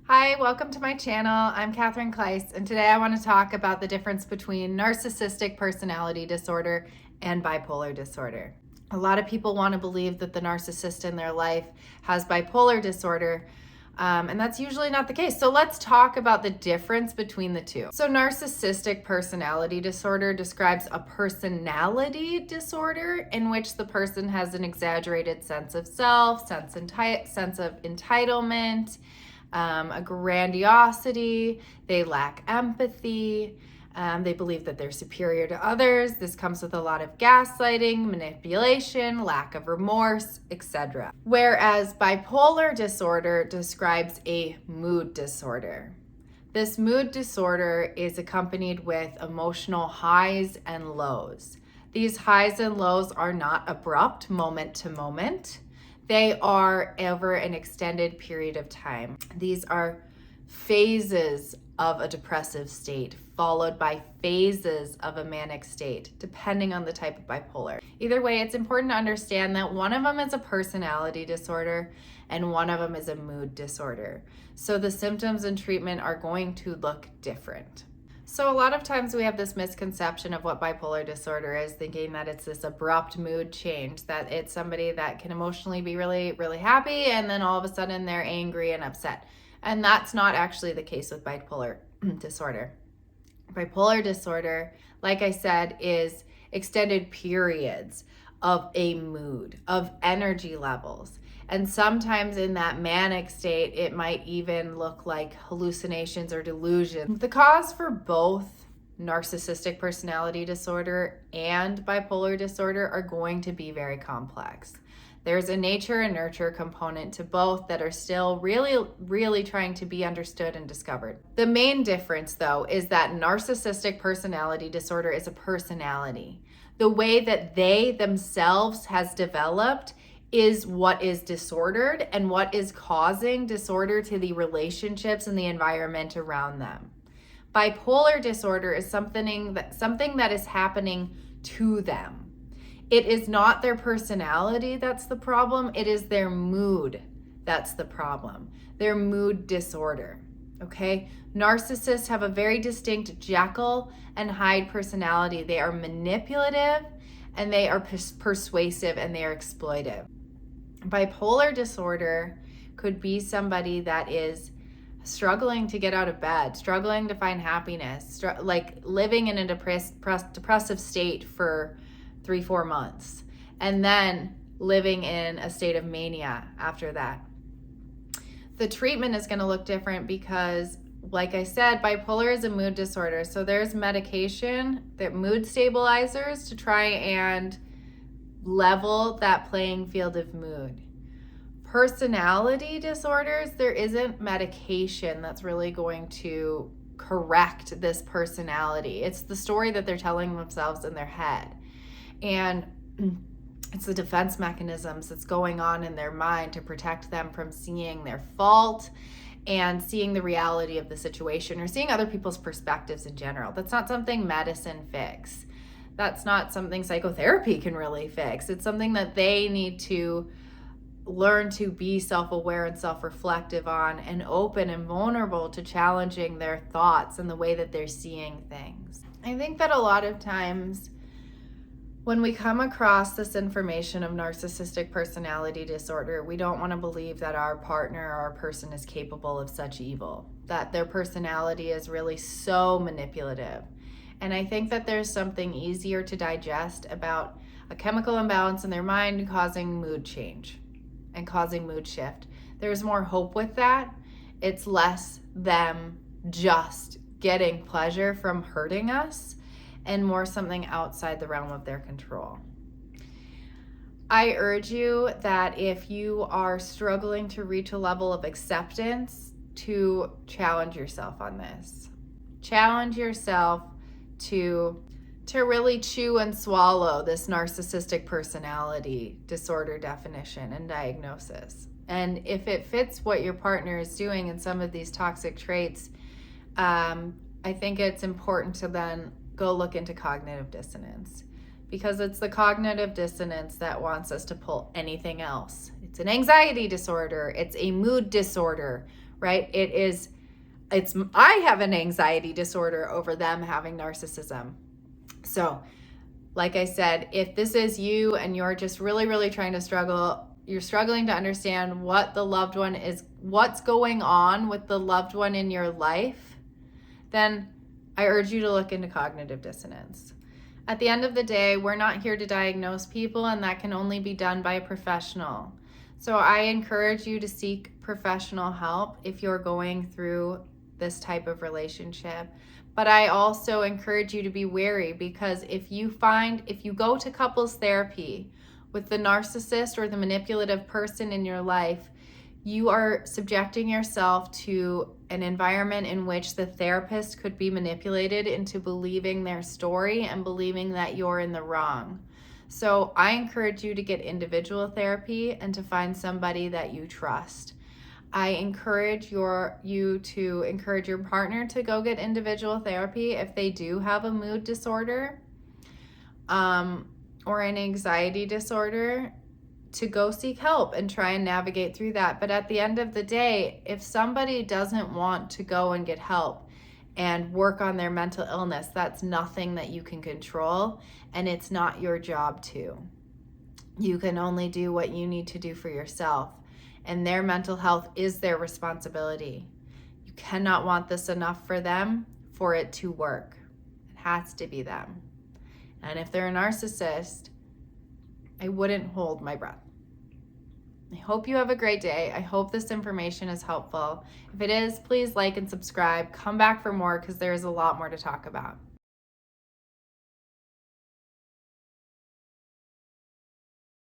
Hi, welcome to my channel. I'm Katherine Kleiss, and today I want to talk about the difference between narcissistic personality disorder and bipolar disorder. A lot of people want to believe that the narcissist in their life has bipolar disorder, and that's usually not the case. So let's talk about the difference between the two. So narcissistic personality disorder describes a personality disorder in which the person has an exaggerated sense of self, sense of entitlement, a grandiosity. They lack empathy. They believe that they're superior to others. This comes with a lot of gaslighting, manipulation, lack of remorse, etc. Whereas bipolar disorder describes a mood disorder. This mood disorder is accompanied with emotional highs and lows. These highs and lows are not abrupt, moment to moment. They are over an extended period of time. These are phases of a depressive state, followed by phases of a manic state, depending on the type of bipolar. Either way, it's important to understand that one of them is a personality disorder and one of them is a mood disorder. So the symptoms and treatment are going to look different. So a lot of times we have this misconception of what bipolar disorder is, thinking that it's this abrupt mood change, that it's somebody that can emotionally be really, really happy and then all of a sudden they're angry and upset. And that's not actually the case with bipolar disorder. Bipolar disorder, like I said, is extended periods of a mood, of energy levels. And sometimes in that manic state, it might even look like hallucinations or delusions. The cause for both narcissistic personality disorder and bipolar disorder are going to be very complex. There's a nature and nurture component to both that are still really trying to be understood and discovered. The main difference, though, is that narcissistic personality disorder is a personality. The way that they themselves has developed is what is disordered and what is causing disorder to the relationships and the environment around them. Bipolar disorder is something that is happening to them. It is not their personality that's the problem, it is their mood that's the problem. Their mood disorder. Okay? Narcissists have a very distinct Jekyll and Hyde personality. They are manipulative and they are persuasive and they are exploitive. Bipolar disorder could be somebody that is struggling to get out of bed, struggling to find happiness, like living in a depressive state for 3-4 months, and then living in a state of mania after that. The treatment is going to look different because, like I said, bipolar is a mood disorder. So there's medication, that mood stabilizers to try and level that playing field of mood. Personality disorders, there isn't medication that's really going to correct this personality. It's the story that they're telling themselves in their head. And it's the defense mechanisms that's going on in their mind to protect them from seeing their fault and seeing the reality of the situation or seeing other people's perspectives in general. That's not something medicine fix. That's not something psychotherapy can really fix. It's something that they need to learn to be self-aware and self-reflective on and open and vulnerable to challenging their thoughts and the way that they're seeing things. I think that a lot of times when we come across this information of narcissistic personality disorder, we don't want to believe that our partner or our person is capable of such evil, that their personality is really so manipulative. And I think that there's something easier to digest about a chemical imbalance in their mind causing mood change and causing mood shift. There's more hope with that. It's less them just getting pleasure from hurting us and more something outside the realm of their control. I urge you that if you are struggling to reach a level of acceptance, to challenge yourself on this. Challenge yourself to really chew and swallow this narcissistic personality disorder definition and diagnosis. And if it fits what your partner is doing in some of these toxic traits, I think it's important to then go look into cognitive dissonance, because it's the cognitive dissonance that wants us to pull anything else. It's an anxiety disorder, it's a mood disorder, right? I have an anxiety disorder over them having narcissism. So, like I said, if this is you and you're just really, really you're struggling to understand what's going on with the loved one in your life, then I urge you to look into cognitive dissonance. At the end of the day, we're not here to diagnose people, and that can only be done by a professional. So I encourage you to seek professional help if you're going through this type of relationship. But I also encourage you to be wary, because if you go to couples therapy with the narcissist or the manipulative person in your life, you are subjecting yourself to an environment in which the therapist could be manipulated into believing their story and believing that you're in the wrong. So I encourage you to get individual therapy and to find somebody that you trust. I encourage you to encourage your partner to go get individual therapy if they do have a mood disorder or an anxiety disorder, to go seek help and try and navigate through that. But at the end of the day, if somebody doesn't want to go and get help and work on their mental illness, that's nothing that you can control, and it's not your job to. You can only do what you need to do for yourself, and their mental health is their responsibility. You cannot want this enough for them for it to work. It has to be them. And if they're a narcissist, I wouldn't hold my breath. I hope you have a great day. I hope this information is helpful. If it is, please like and subscribe. Come back for more, because there's a lot more to talk about.